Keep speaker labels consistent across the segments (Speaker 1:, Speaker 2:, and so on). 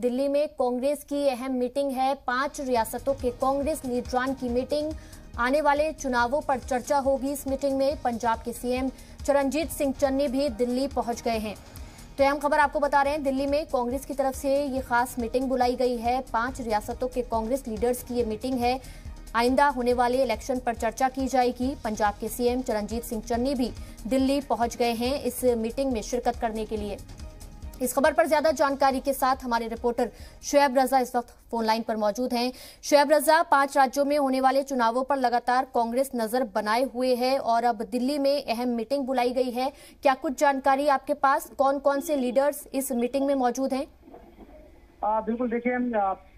Speaker 1: दिल्ली में कांग्रेस की अहम मीटिंग है। 5 रियासतों के कांग्रेस लीडरान की मीटिंग। आने वाले चुनावों पर चर्चा होगी इस मीटिंग में। पंजाब के सीएम चरणजीत सिंह चन्नी भी दिल्ली पहुंच गए हैं। तो अहम खबर आपको बता रहे हैं, दिल्ली में कांग्रेस की तरफ से ये खास मीटिंग बुलाई गई है। 5 रियासतों के कांग्रेस लीडर्स की ये मीटिंग है। आइंदा होने वाले इलेक्शन पर चर्चा की जाएगी। पंजाब के सीएम चरणजीत सिंह चन्नी भी दिल्ली पहुंच गए हैं इस मीटिंग में शिरकत करने के लिए। इस खबर पर ज्यादा जानकारी के साथ हमारे रिपोर्टर शुएब रजा इस वक्त फोन लाइन पर मौजूद हैं। शुएब रजा, 5 राज्यों में होने वाले चुनावों पर लगातार कांग्रेस नजर बनाए हुए है और अब दिल्ली में अहम मीटिंग बुलाई गई है। क्या कुछ जानकारी आपके पास, कौन कौन से लीडर्स इस मीटिंग में मौजूद हैं?
Speaker 2: बिल्कुल, देखिए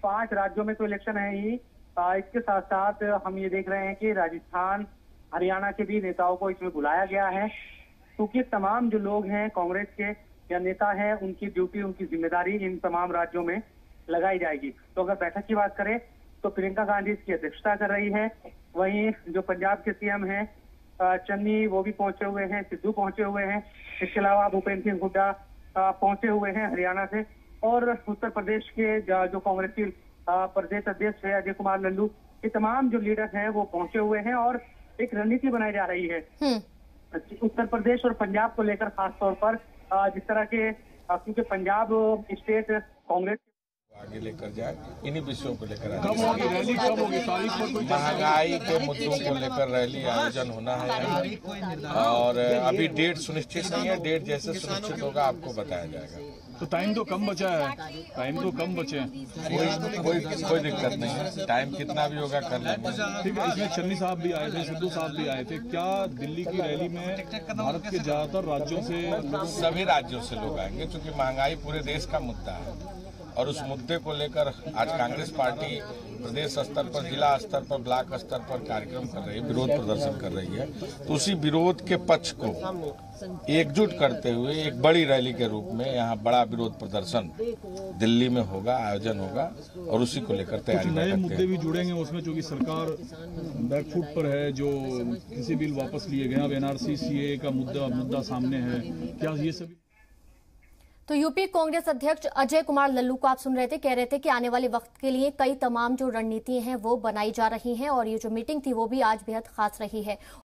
Speaker 2: 5 राज्यों में तो इलेक्शन है ही। इसके साथ साथ हम ये देख रहे हैं कि राजस्थान, हरियाणा के भी नेताओं को इसमें बुलाया गया है, क्योंकि तमाम जो लोग हैं कांग्रेस के या नेता हैं, उनकी ड्यूटी, उनकी जिम्मेदारी इन तमाम राज्यों में लगाई जाएगी। तो अगर बैठक की बात करें तो प्रियंका गांधी इसकी अध्यक्षता कर रही है। वहीं जो पंजाब के सीएम हैं चन्नी, वो भी पहुंचे हुए हैं, सिद्धू पहुंचे हुए हैं। इसके अलावा भूपेंद्र सिंह हुड्डा पहुंचे हुए हैं हरियाणा से, और उत्तर प्रदेश के जो कांग्रेस की प्रदेश अध्यक्ष है अजय कुमार लल्लू, ये तमाम जो लीडर हैं वो पहुंचे हुए हैं और एक रणनीति बनाई जा रही है उत्तर प्रदेश और पंजाब को लेकर। खास तौर पर जिस तरह के, क्योंकि पंजाब स्टेट कांग्रेस
Speaker 3: आगे लेकर जाए, इन्हीं विषयों को लेकर महंगाई के मुद्दों को लेकर रैली आयोजन होना है और अभी डेट सुनिश्चित नहीं है। डेट जैसे सुनिश्चित होगा आपको बताया जाएगा।
Speaker 4: तो टाइम तो कम बचा है,
Speaker 3: कोई दिक्कत नहीं है। टाइम कितना भी होगा कर लेंगे।
Speaker 4: ठीक है। इसमें चन्नी साहब भी आए थे, सिद्धू साहब भी आए थे। क्या दिल्ली की रैली में भारत के ज्यादातर राज्यों से,
Speaker 3: सभी राज्यों से लोग आएंगे, क्योंकि महंगाई पूरे देश का मुद्दा है और उस मुद्दे को लेकर आज कांग्रेस पार्टी प्रदेश स्तर पर, जिला स्तर पर, ब्लॉक स्तर पर कार्यक्रम कर रही है, विरोध प्रदर्शन कर रही है। तो उसी विरोध के पक्ष को एकजुट करते हुए एक बड़ी रैली के रूप में यहाँ बड़ा विरोध प्रदर्शन दिल्ली में होगा, आयोजन होगा और उसी को लेकर तैयारी
Speaker 4: नए मुद्दे भी जुड़ेंगे उसमें, जो कि सरकार बैकफुट पर है, जो किसी बिल वापस लिए गए। अब एनआरसी सीए का मुद्दा सामने है। क्या ये सभी?
Speaker 1: तो यूपी कांग्रेस अध्यक्ष अजय कुमार लल्लू को आप सुन रहे थे, कह रहे थे कि आने वाले वक्त के लिए कई तमाम जो रणनीति हैं वो बनाई जा रही हैं और ये जो मीटिंग थी वो भी आज बेहद खास रही है।